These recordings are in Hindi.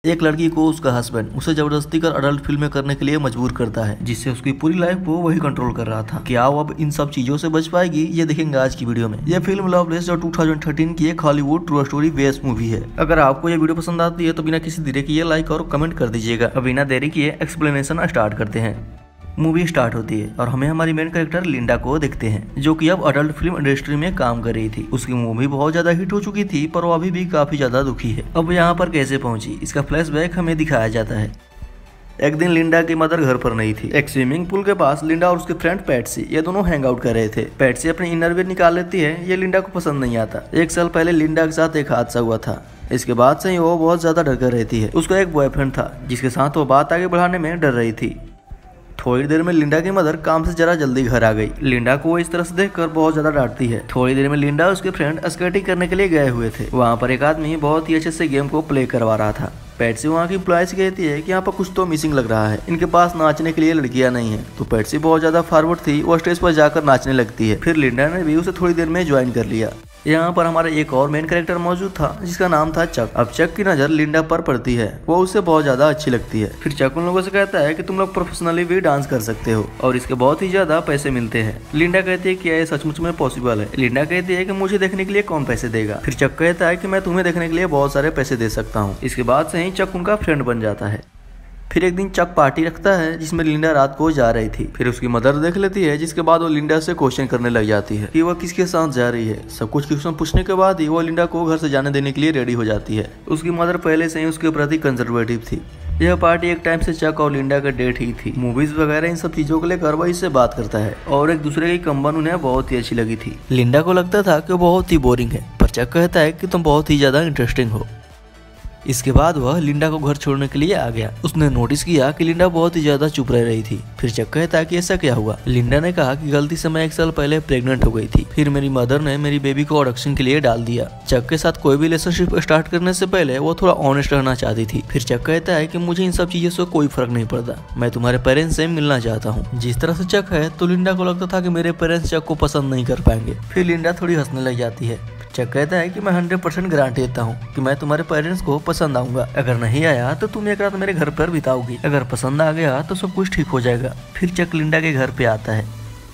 एक लड़की को उसका हस्बैंड उसे जबरदस्ती कर अडल्ट फिल्में करने के लिए मजबूर करता है, जिससे उसकी पूरी लाइफ को वही कंट्रोल कर रहा था। क्या वो अब इन सब चीजों से बच पाएगी, ये देखेंगे आज की वीडियो में। ये फिल्म लवलेस जो 2013 की एक Hollywood true story based movie है। अगर आपको ये वीडियो पसंद आती है तो बिना किसी देरी किए लाइक और कमेंट कर दीजिएगा। अब बिना देरी किए एक्सप्लेनेशन स्टार्ट करते हैं। मूवी स्टार्ट होती है और हमें हमारी मेन कैरेक्टर लिंडा को देखते हैं, जो कि अब अडल्ट फिल्म इंडस्ट्री में काम कर रही थी। उसकी मूवी बहुत ज्यादा हिट हो चुकी थी, पर वो अभी भी काफी ज्यादा दुखी है। अब यहाँ पर कैसे पहुंची, इसका फ्लैशबैक हमें दिखाया जाता है। एक दिन लिंडा की मदर घर पर नहीं थी। एक स्विमिंग पूल के पास लिंडा और उसके फ्रेंड पैट्सी ये दोनों हैंग आउट कर रहे थे। पैट्सी अपनी इनरवियर निकाल लेती है, ये लिंडा को पसंद नहीं आता। एक साल पहले लिंडा के साथ एक हादसा हुआ था। इसके बाद से ही वो बहुत ज्यादा डर कर रहती है। उसका एक बॉयफ्रेंड था जिसके साथ वो बात आगे बढ़ाने में डर रही थी। थोड़ी देर में लिंडा की मदर काम से जरा जल्दी घर आ गई। लिंडा को वो इस तरह से देखकर बहुत ज्यादा डांटती है। थोड़ी देर में लिंडा और उसके फ्रेंड स्केटिंग करने के लिए गए हुए थे। वहाँ पर एक आदमी बहुत ही अच्छे से गेम को प्ले करवा रहा था। पैट्सी वहाँ की एम्प्लॉय से कहती है कि यहाँ पर कुछ तो मिसिंग लग रहा है, इनके पास नाचने के लिए लड़कियां नहीं है। तो पैट्सी बहुत ज्यादा फॉरवर्ड थी, वो स्टेज पर जाकर नाचने लगती है। फिर लिंडा ने भी उसे थोड़ी देर में ज्वाइन कर लिया। यहाँ पर हमारा एक और मेन कैरेक्टर मौजूद था जिसका नाम था चक। अब चक की नजर लिंडा पर पड़ती है, वो उससे बहुत ज्यादा अच्छी लगती है। फिर चक उन लोगों से कहता है कि तुम लोग प्रोफेशनली भी डांस कर सकते हो और इसके बहुत ही ज्यादा पैसे मिलते हैं। लिंडा कहती है कि यह सचमुच में पॉसिबल है। लिंडा कहती है कि मुझे देखने के लिए कौन पैसे देगा। फिर चक कहता है कि मैं तुम्हें देखने के लिए बहुत सारे पैसे दे सकता हूँ। इसके बाद से ही चक उनका फ्रेंड बन जाता है। फिर एक दिन चक पार्टी रखता है जिसमें लिंडा रात को जा रही थी। फिर उसकी मदर देख लेती है, जिसके बाद वो लिंडा से क्वेश्चन करने लग जाती है कि वह किसके साथ जा रही है। सब कुछ क्वेश्चन पूछने के बाद ही वो लिंडा को घर से जाने देने के लिए रेडी हो जाती है। उसकी मदर पहले से ही उसके प्रति कंजर्वेटिव थी। यह पार्टी एक टाइम से चक और लिंडा का डेट ही थी। मूवीज वगैरह इन सब चीजों को लेकर वह इससे बात करता है और एक दूसरे की कंबन उन्हें बहुत ही अच्छी लगी थी। लिंडा को लगता था कि वो बहुत ही बोरिंग है, पर चक कहता है कि तुम बहुत ही ज्यादा इंटरेस्टिंग हो। इसके बाद वह लिंडा को घर छोड़ने के लिए आ गया। उसने नोटिस किया कि लिंडा बहुत ही ज्यादा चुप रह रही थी। फिर चक कहता है कि ऐसा क्या हुआ। लिंडा ने कहा कि गलती से मैं एक साल पहले प्रेग्नेंट हो गई थी। फिर मेरी मदर ने मेरी बेबी को अडॉप्शन के लिए डाल दिया। चक के साथ कोई भी रिलेशनशिप स्टार्ट करने से पहले वो थोड़ा ऑनेस्ट रहना चाहती थी। फिर चक कहता है कि मुझे इन सब चीजों से कोई फर्क नहीं पड़ता, मैं तुम्हारे पेरेंट्स से मिलना चाहता हूँ। जिस तरह से चक है तो लिंडा को लगता था कि मेरे पेरेंट्स चक को पसंद नहीं कर पाएंगे। फिर लिंडा थोड़ी हंसने लग जाती है। चक कहता है कि मैं 100% गारंटी देता हूँ कि मैं तुम्हारे पेरेंट्स को पसंद आऊंगा। अगर नहीं आया तो तुम एक रात मेरे घर पर बिताओगी। अगर पसंद आ गया तो सब कुछ ठीक हो जाएगा। फिर चक लिंडा के घर पे आता है।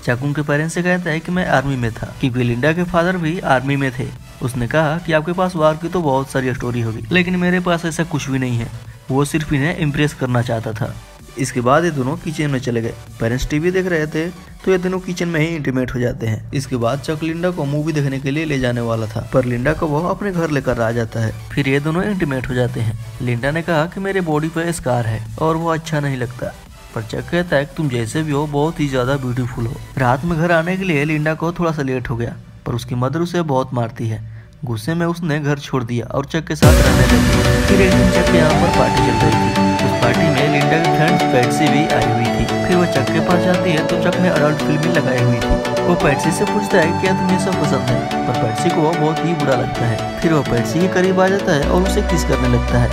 चक उनके पेरेंट्स से कहता है कि मैं आर्मी में था, क्योंकि लिंडा के फादर भी आर्मी में थे। उसने कहा कि आपके पास वार की तो बहुत सारी स्टोरी होगी, लेकिन मेरे पास ऐसा कुछ भी नहीं है। वो सिर्फ इन्हें इम्प्रेस करना चाहता था। इसके बाद ये दोनों किचन में चले गए। पेरेंट्स टीवी देख रहे थे तो ये दोनों किचन में ही इंटीमेट हो जाते हैं। इसके बाद चक लिंडा को मूवी देखने के लिए ले जाने वाला था, पर लिंडा को वो अपने घर लेकर आ जाता है। फिर ये दोनों इंटीमेट हो जाते हैं। लिंडा ने कहा कि मेरे बॉडी पे स्कार है और वो अच्छा नहीं लगता, पर चक कहता है कि तुम जैसे भी हो बहुत ही ज्यादा ब्यूटीफुल हो। रात में घर आने के लिए लिंडा को थोड़ा सा लेट हो गया, पर उसकी मदर उसे बहुत मारती है। गुस्से में उसने घर छोड़ दिया और चक के साथ रहने लगी। फिर एक दिन चक के यहाँ पर पार्टी चल रही थी। उस पार्टी में लिंडा की फ्रेंड पैट्सी भी आई हुई थी। फिर वो चक के पास जाती है तो चक ने अडल्ट फिल्म लगाई हुई थी। वो पैट्सी से पूछता है क्या तुम्हें सब पसंद है, पर पैट्सी को बहुत ही बुरा लगता है। फिर वो पैट्सी के करीब आ जाता है और उसे किस करने लगता है।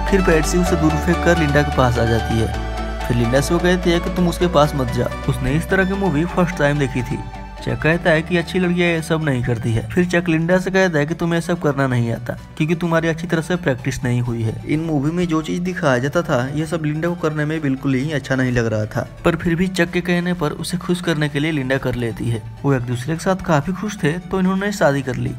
फिर पैट्सी उसे दूर फेंक कर लिंडा के पास आ जाती है। फिर लिंडा से वो कहती है कि तुम उसके पास मत जाओ, उसने इस तरह की मूवी फर्स्ट टाइम देखी थी। चक कहता है कि अच्छी लड़कियां ये सब नहीं करती है। फिर चक लिंडा से कहता है कि तुम्हें सब करना नहीं आता, क्योंकि तुम्हारी अच्छी तरह से प्रैक्टिस नहीं हुई है। इन मूवी में जो चीज दिखाया जाता था ये सब लिंडा को करने में बिल्कुल ही अच्छा नहीं लग रहा था, पर फिर भी चक के कहने पर उसे खुश करने के लिए लिंडा कर लेती है। वो एक दूसरे के साथ काफी खुश थे तो इन्होंने शादी कर ली।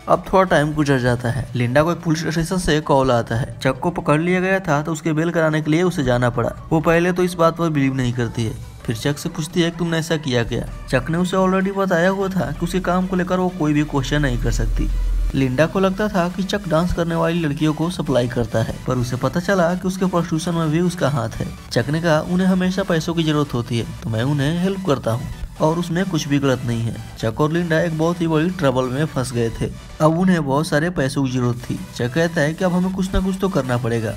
अब थोड़ा टाइम गुजर जाता है। लिंडा को एक पुलिस स्टेशन से कॉल आता है। चक को पकड़ लिया गया था तो उसके बेल कराने के लिए उसे जाना पड़ा। वो पहले तो इस बात पर बिलीव नहीं करती है। फिर चक से पूछती है कि तुमने ऐसा किया क्या। चक ने उसे ऑलरेडी बताया हुआ था कि उसके काम को लेकर वो कोई भी क्वेश्चन नहीं कर सकती। लिंडा को लगता था कि चक डांस करने वाली लड़कियों को सप्लाई करता है, पर उसे पता चला कि उसके प्रोस्टिट्यूशन में भी उसका हाथ है। चक ने कहा उन्हें हमेशा पैसों की जरूरत होती है तो मैं उन्हें हेल्प करता हूँ और उसमें कुछ भी गलत नहीं है। चक और लिंडा एक बहुत ही बड़ी ट्रबल में फंस गए थे। अब उन्हें बहुत सारे पैसों की जरूरत थी। चक कहता है कि अब हमें कुछ ना कुछ तो करना पड़ेगा।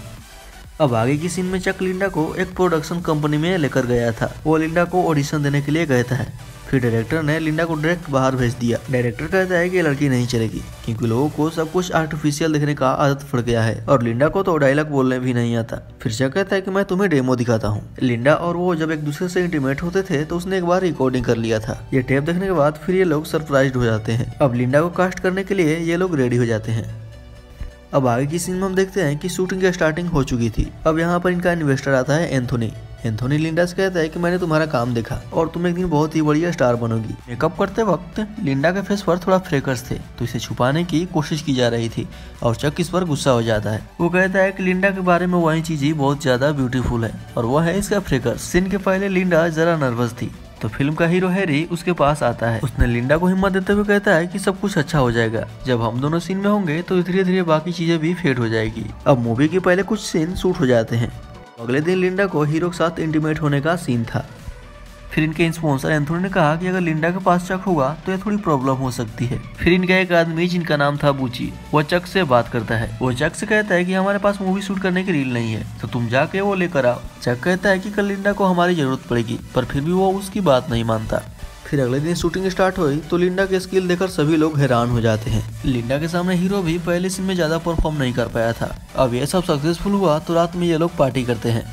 अब आगे की सीन में चक लिंडा को एक प्रोडक्शन कंपनी में लेकर गया था। वो लिंडा को ऑडिशन देने के लिए गया था। फिर डायरेक्टर ने लिंडा को डायरेक्ट बाहर भेज दिया। डायरेक्टर कहता है कि ये लड़की नहीं चलेगी, क्योंकि लोगों को सब कुछ आर्टिफिशियल देखने का आदत पड़ गया है और लिंडा को तो डायलॉग बोलने भी नहीं आता। फिर चक कहता है कि मैं तुम्हें डेमो दिखाता हूँ। लिंडा और वो जब एक दूसरे से इंटीमेट होते थे तो उसने एक बार रिकॉर्डिंग कर लिया था। ये टेप देखने के बाद फिर ये लोग सरप्राइज्ड हो जाते हैं। अब लिंडा को कास्ट करने के लिए ये लोग रेडी हो जाते हैं। अब आगे की सीन में हम देखते हैं कि शूटिंग की स्टार्टिंग हो चुकी थी। अब यहाँ पर इनका इन्वेस्टर आता है एंथोनी। एंथोनी लिंडा से कहता है कि मैंने तुम्हारा काम देखा और तुम एक दिन बहुत ही बढ़िया स्टार बनोगी। मेकअप करते वक्त लिंडा के फेस पर थोड़ा फ्रेकर्स थे तो इसे छुपाने की कोशिश की जा रही थी और चक इस पर गुस्सा हो जाता है। वो कहता है कि लिंडा के बारे में वही चीज ही बहुत ज्यादा ब्यूटीफुल है और वो है इसका फ्रेकर्स। सीन के पहले लिंडा जरा नर्वस थी तो फिल्म का हीरो हैरी उसके पास आता है। उसने लिंडा को हिम्मत देते हुए कहता है कि सब कुछ अच्छा हो जाएगा, जब हम दोनों सीन में होंगे तो धीरे धीरे बाकी चीजें भी फेड हो जाएगी। अब मूवी के पहले कुछ सीन शूट हो जाते हैं। अगले दिन लिंडा को हीरो के साथ इंटीमेट होने का सीन था। फिर इनके स्पॉन्सर एंथोनी ने कहा कि अगर लिंडा के पास चक होगा तो ये थोड़ी प्रॉब्लम हो सकती है। फिर इनका एक आदमी जिनका नाम था बूची, वो चक से बात करता है। वो चक से कहता है कि हमारे पास मूवी शूट करने की रील नहीं है तो तुम जाके वो लेकर आओ। चक कहता है कि कल लिंडा को हमारी जरूरत पड़ेगी, पर फिर भी वो उसकी बात नहीं मानता। फिर अगले दिन शूटिंग स्टार्ट हुई तो लिंडा के स्किल देखकर सभी लोग हैरान हो जाते हैं। लिंडा के सामने हीरो भी पहले सीन में ज्यादा परफॉर्म नहीं कर पाया था। अब ये सब सक्सेसफुल हुआ तो रात में ये लोग पार्टी करते हैं।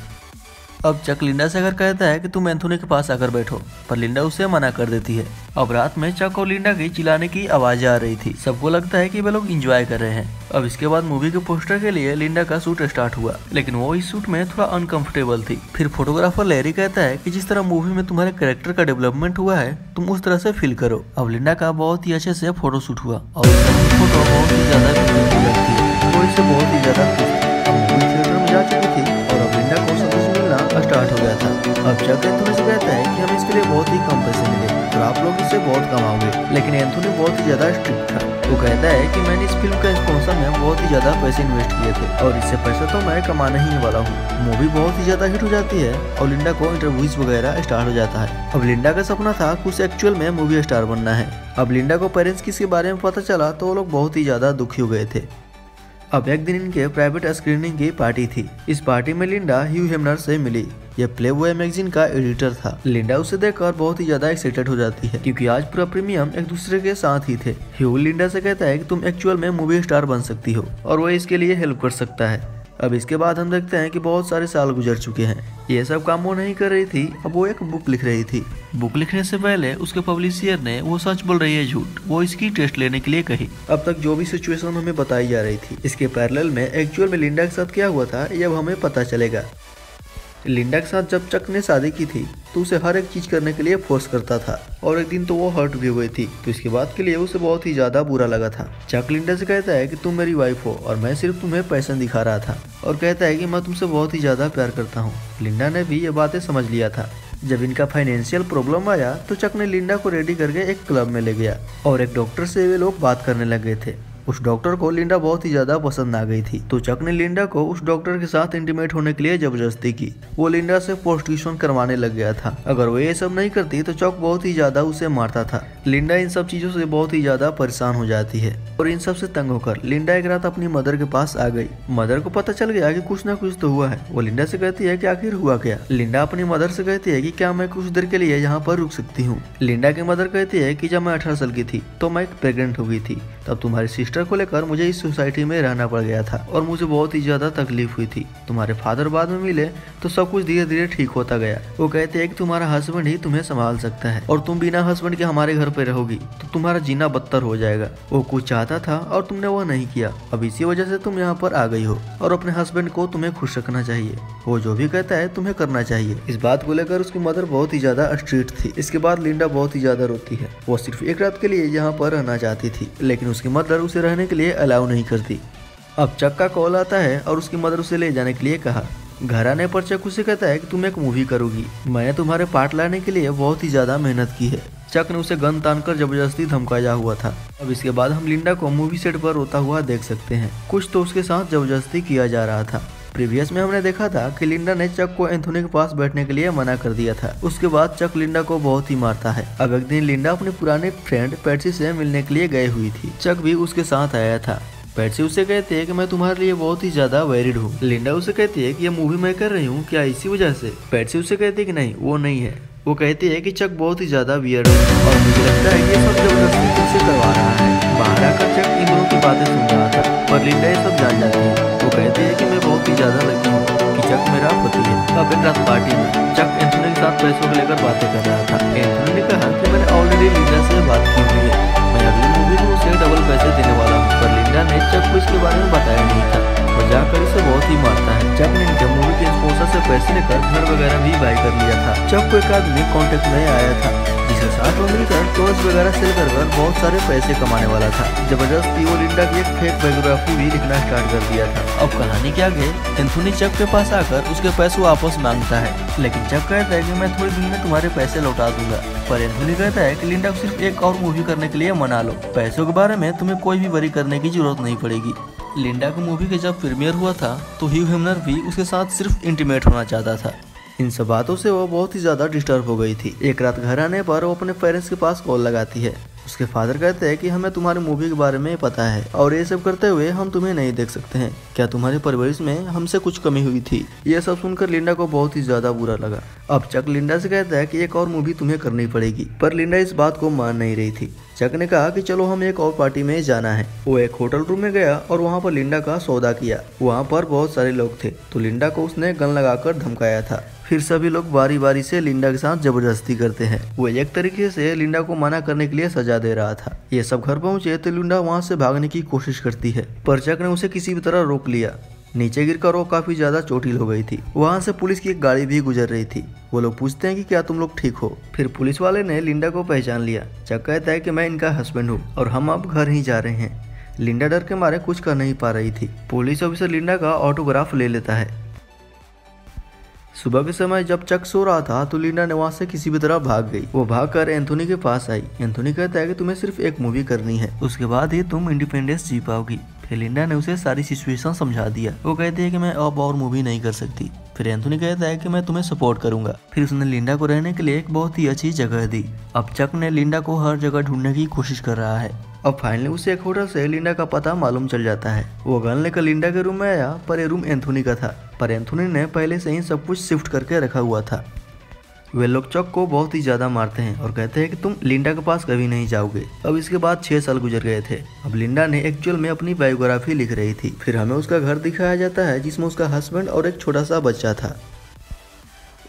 अब चक लिंडा से अगर कहता है कि तुम एंथोनी के पास आकर बैठो, पर लिंडा उसे मना कर देती है। अब रात में चक और लिंडा की चिल्लाने की आवाजें आ रही थी। सबको लगता है कि वे लोग एंजॉय कर रहे हैं। अब इसके बाद मूवी के पोस्टर के लिए लिंडा का शूट स्टार्ट हुआ, लेकिन वो इस शूट में थोड़ा अनकंफर्टेबल थी। फिर फोटोग्राफर लैरी कहता है कि जिस तरह मूवी में तुम्हारे कैरेक्टर का डेवलपमेंट हुआ है तुम उस तरह से फील करो। अब लिंडा का बहुत ही अच्छे से फोटो शूट हुआ और फोटो बहुत ही ज्यादा beautiful लगती है। वो इससे बहुत ही ज्यादा खुश थी। अब मूवी थिएटर में जा चुकी थी और अब लिंडा को स्टार्ट हो गया था। अब चक एंथोनी से कहता है कि हम इसके लिए बहुत ही कम पैसे मिले और आप लोग इससे बहुत कमाओगे, लेकिन एंथोनी बहुत ही ज्यादा स्ट्रिक्ट था। वो कहता है कि मैंने इस फिल्म का स्पॉन्सर में बहुत ही ज्यादा पैसे इन्वेस्ट किए थे और इससे पैसा तो मैं कमाना ही वाला हूँ। मूवी बहुत ही ज्यादा हिट हो जाती है और लिंडा को इंटरव्यूज वगैरह स्टार्ट हो जाता है। अब लिंडा का सपना था कुछ एक्चुअल में मूवी स्टार बनना है। अब लिंडा को पेरेंट्स किसके बारे में पता चला तो वो लोग बहुत ही ज्यादा दुखी हो गए थे। अब एक दिन इनके प्राइवेट स्क्रीनिंग की पार्टी थी। इस पार्टी में लिंडा ह्यू हेमनर से मिली। यह प्लेबॉय मैगजीन का एडिटर था। लिंडा उसे देखकर बहुत ही ज्यादा एक्साइटेड हो जाती है क्योंकि आज पूरा प्रीमियम एक दूसरे के साथ ही थे। ह्यू लिंडा से कहता है कि तुम एक्चुअल में मूवी स्टार बन सकती हो और वो इसके लिए हेल्प कर सकता है। अब इसके बाद हम देखते हैं कि बहुत सारे साल गुजर चुके हैं। ये सब काम वो नहीं कर रही थी, अब वो एक बुक लिख रही थी। बुक लिखने से पहले उसके पब्लिशर ने वो सच बोल रही है झूठ, वो इसकी टेस्ट लेने के लिए कही। अब तक जो भी सिचुएशन हमें बताई जा रही थी इसके पैरेलल में एक्चुअल में लिंडा के साथ क्या हुआ था ये अब हमें पता चलेगा। लिंडा के साथ जब चक ने शादी की थी तो उसे हर एक चीज करने के लिए फोर्स करता था और एक दिन तो वो हर्ट भी हुई थी तो इसके बाद के लिए उसे बहुत ही ज्यादा बुरा लगा था। चक लिंडा से कहता है कि तुम मेरी वाइफ हो और मैं सिर्फ तुम्हें पैशन दिखा रहा था और कहता है कि मैं तुमसे बहुत ही ज्यादा प्यार करता हूँ। लिंडा ने भी ये बातें समझ लिया था। जब इनका फाइनेंशियल प्रॉब्लम आया तो चक ने लिंडा को रेडी करके एक क्लब में ले गया और एक डॉक्टर से वे लोग बात करने लगे थे। उस डॉक्टर को लिंडा बहुत ही ज्यादा पसंद आ गई थी तो चक ने लिंडा को उस डॉक्टर के साथ इंटीमेट होने के लिए जबरदस्ती की। वो लिंडा से प्रोस्टिट्यूशन करवाने लग गया था। अगर वो ये सब नहीं करती तो चक बहुत ही ज्यादा उसे मारता था। लिंडा इन सब चीजों से बहुत ही ज्यादा परेशान हो जाती है और इन सब से तंग होकर लिंडा एक रात अपनी मदर के पास आ गई। मदर को पता चल गया कि कुछ ना कुछ तो हुआ है। वो लिंडा से कहती है कि आखिर हुआ क्या। लिंडा अपनी मदर से कहती है कि क्या मैं कुछ देर के लिए यहाँ पर रुक सकती हूँ। लिंडा की मदर कहती है कि जब मैं 18 साल की थी तो मैं प्रेग्नेंट हो गई थी, तब तुम्हारी सिस्टर को लेकर मुझे इस सोसाइटी में रहना पड़ गया था और मुझे बहुत ही ज्यादा तकलीफ हुई थी। तुम्हारे फादर बाद में मिले तो सब कुछ धीरे धीरे ठीक होता गया। वो कहते हैं कि तुम्हारा हस्बैंड ही तुम्हें संभाल सकता है और तुम बिना हस्बैंड के हमारे घर पे रहोगी तो तुम्हारा जीना बदतर हो जाएगा। वो कुछ चाहता था और तुमने वो नहीं किया। अब इसी वजह से तुम यहाँ पर आ गई हो और अपने हस्बैंड को तुम्हें खुश रखना चाहिए। वो जो भी कहता है तुम्हें करना चाहिए। इस बात को लेकर उसकी मदर बहुत ही ज्यादा स्ट्रिक्ट थी। इसके बाद लिंडा बहुत ही ज्यादा रोती है। वो सिर्फ एक रात के लिए यहाँ पर रहना चाहती थी लेकिन उसकी मदर उसे रहने के लिए अलाउ नहीं करती। अब चक का कॉल आता है और उसकी मदर उसे ले जाने के लिए कहा। घर आने पर चक उसे कहता है कि तुम एक मूवी करोगी, मैंने तुम्हारे पार्ट लाने के लिए बहुत ही ज्यादा मेहनत की है। चक ने उसे गन तानकर जबरदस्ती धमकाया हुआ था। अब इसके बाद हम लिंडा को मूवी सेट पर रोता हुआ देख सकते हैं। कुछ तो उसके साथ जबरदस्ती किया जा रहा था। प्रीवियस में हमने देखा था कि लिंडा ने चक को एंथोनी के पास बैठने के लिए मना कर दिया था। उसके बाद चक लिंडा को बहुत ही मारता है। अब एक दिन लिंडा अपने पुराने फ्रेंड पैट्सी से मिलने के लिए गई हुई थी। चक भी उसके साथ आया था। पैट्सी उसे कहती है कि मैं तुम्हारे लिए बहुत ही ज्यादा वैरिड हूँ। लिंडा उसे कहती है कि ये मूवी मैं कर रही हूँ क्या इसी वजह से। पैट्सी उसे कहती है कि नहीं वो नहीं है। वो कहती है कि चक बहुत ही ज्यादा वियर्ड है और मुझे लगता है ये सब जबरदस्ती तुमसे करवा रहा है। बाहर आकर चक इन दोनों की बातें सुन रहा था पर लिंडा ये सब जान जाती है। वो कहती है कि मैं बहुत ही ज्यादा लकी हूँ कि चक मेरा पति है। अब एक रात पार्टी में चक एंथोनी के साथ पैसों को लेकर बातें कर रहा था। एंथोनी ने कहा कि मैंने ऑलरेडी लिंडा से बात की हुई है, मैं अगली मूवी में उसे डबल पैसे देने वाला हूँ। पर लिंडा ने चक को इसके बारे में बताया नहीं था और जाकर इसे बहुत ही मारता है। चक ने इनके मूवी के स्पॉन्सर से पैसे लेकर घर वगैरह भी बाय कर लिया था। चक को एक आदमी कॉन्टेक्ट में आया था जिसके साथ वो मिलकर टॉयज वगैरह सेल कर बहुत सारे पैसे कमाने वाला था। जबरदस्ती वो लिंडा की एक फेक बायोग्राफी भी लिखना स्टार्ट कर दिया था। अब कहानी के आगे एंथोनी चक के पास आकर उसके पैसे वापस मांगता है, लेकिन चक कहता है कि मैं थोड़े दिन में तुम्हारे पैसे लौटा दूंगा। पर एंथोनी कहता है कि लिंडा को सिर्फ एक और मूवी करने के लिए मना लो, पैसों के बारे में तुम्हें कोई भी वरी करने की जरूरत नहीं पड़ेगी। लिंडा की मूवी के जब प्रीमियर हुआ था तो ह्यू हेमनर भी उसके साथ सिर्फ इंटीमेट होना चाहता था। इन सब बातों से वो बहुत ही ज्यादा डिस्टर्ब हो गई थी। एक रात घर आने पर वो अपने पेरेंट्स के पास कॉल लगाती है। उसके फादर कहते हैं कि हमें तुम्हारी मूवी के बारे में पता है और ये सब करते हुए हम तुम्हें नहीं देख सकते हैं। क्या तुम्हारी परवरिश में हमसे कुछ कमी हुई थी? ये सब सुनकर लिंडा को बहुत ही ज्यादा बुरा लगा। अब चक लिंडा से कहता है कि एक और मूवी तुम्हें करनी पड़ेगी, पर लिंडा इस बात को मान नहीं रही थी। चक ने कहा कि चलो हम एक और पार्टी में जाना है। वो एक होटल रूम में गया और वहाँ पर लिंडा का सौदा किया। वहाँ पर बहुत सारे लोग थे तो लिंडा को उसने गन लगाकर धमकाया था। फिर सभी लोग बारी बारी से लिंडा के साथ जबरदस्ती करते हैं। वो एक तरीके से लिंडा को मना करने के लिए सजा दे रहा था। ये सब घर पहुंचे तो लिंडा वहाँ से भागने की कोशिश करती है, पर चक ने उसे किसी भी तरह रोक लिया। नीचे गिरकर वो काफी ज्यादा चोटिल हो गई थी। वहाँ से पुलिस की एक गाड़ी भी गुजर रही थी। वो लोग पूछते हैं कि क्या तुम लोग ठीक हो? फिर पुलिस वाले ने लिंडा को पहचान लिया। चक कहता है कि मैं इनका हस्बैंड हूँ और हम अब घर ही जा रहे हैं। लिंडा डर के मारे कुछ कर नहीं पा रही थी। पुलिस ऑफिसर लिंडा का ऑटोग्राफ ले लेता है। सुबह के समय जब चक सो रहा था तो लिंडा ने वहाँ से किसी भी तरह भाग गई। वो भागकर एंथोनी के पास आई। एंथोनी कहता है कि तुम्हें सिर्फ एक मूवी करनी है, उसके बाद ही तुम इंडिपेंडेंस जी पाओगी। फिर लिंडा ने उसे सारी सिचुएशन समझा दिया। वो कहती है कि मैं अब और मूवी नहीं कर सकती। फिर एंथोनी कहता है कि मैं तुम्हें सपोर्ट करूंगा। फिर उसने लिंडा को रहने के लिए एक बहुत ही अच्छी जगह दी। अब चक ने लिंडा को हर जगह ढूंढने की कोशिश कर रहा है। अब फाइनली उसे एक होटल से लिंडा का पता मालूम चल जाता है। वो गन लेकर लिंडा के रूम में आया, पर ये रूम एंथोनी का था। पर एंथोनी ने पहले से ही सब कुछ शिफ्ट करके रखा हुआ था। वे लोग चक को बहुत ही ज्यादा मारते हैं और कहते हैं कि तुम लिंडा के पास कभी नहीं जाओगे। अब इसके बाद 6 साल गुजर गए थे। अब लिंडा ने एक्चुअल में अपनी बायोग्राफी लिख रही थी। फिर हमें उसका घर दिखाया जाता है जिसमें उसका हस्बैंड और एक छोटा सा बच्चा था।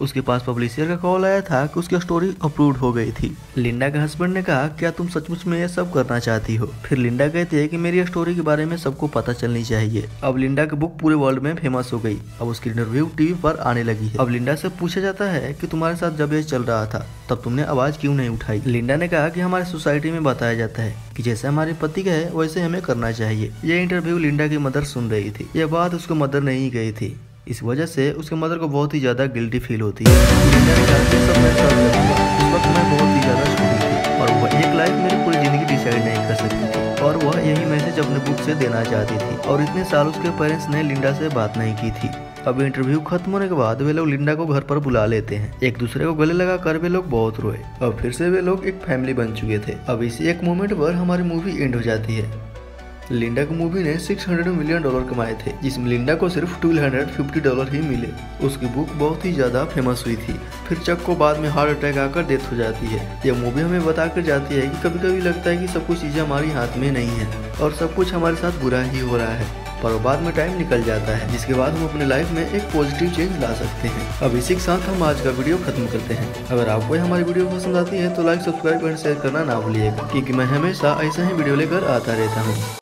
उसके पास पब्लिशर का कॉल आया था कि उसकी स्टोरी अप्रूव्ड हो गई थी। लिंडा के हस्बैंड ने कहा क्या तुम सचमुच में ये सब करना चाहती हो? फिर लिंडा कहती है कि मेरी स्टोरी के बारे में सबको पता चलनी चाहिए। अब लिंडा की बुक पूरे वर्ल्ड में फेमस हो गई। अब उसकी इंटरव्यू टीवी पर आने लगी है। अब लिंडा से पूछा जाता है कि तुम्हारे साथ जब ये चल रहा था तब तुमने आवाज क्यों नहीं उठाई? लिंडा ने कहा कि हमारी सोसाइटी में बताया जाता है कि जैसे हमारे पति का है वैसे हमें करना चाहिए। ये इंटरव्यू लिंडा की मदर सुन रही थी। यह बात उसको मदर नहीं गई थी। इस वजह से उसके मदर को बहुत ही ज्यादा गिल्टी फील होती है। लिंडा ने कहा कि सब मैं कर लूंगा। उस वक्त मैं बहुत ही ज्यादा छोटी थी और वह एक लाइफ मेरी पूरी जिंदगी डिसाइड नहीं कर सकती थी और वह यही मैसेज अपने बुक से देना चाहती थी। और इतने साल उसके पेरेंट्स ने लिंडा से बात नहीं की थी। अब इंटरव्यू खत्म होने के बाद वे लोग लिंडा को घर पर बुला लेते हैं। एक दूसरे को गले लगा कर वे लोग बहुत रोए। अब फिर से वे लोग एक फैमिली बन चुके थे। अब इसी एक मोमेंट पर हमारी मूवी एंड हो जाती है। लिंडा की मूवी ने $600 मिलियन कमाए थे, जिसमें लिंडा को सिर्फ $250 ही मिले। उसकी बुक बहुत ही ज्यादा फेमस हुई थी। फिर चक को बाद में हार्ट अटैक आकर डेथ हो जाती है। यह मूवी हमें बताकर जाती है कि कभी कभी लगता है कि सब कुछ चीजें हमारी हाथ में नहीं है और सब कुछ हमारे साथ बुरा ही हो रहा है, पर बाद में टाइम निकल जाता है जिसके बाद हम अपने लाइफ में एक पॉजिटिव चेंज ला सकते हैं। अब इसी के साथ हम आज का वीडियो खत्म करते हैं। अगर आपको हमारी वीडियो पसंद आती है तो लाइक, सब्सक्राइब एंड शेयर करना ना भूलिएगा, क्योंकि मैं हमेशा ऐसा ही वीडियो लेकर आता रहता हूँ।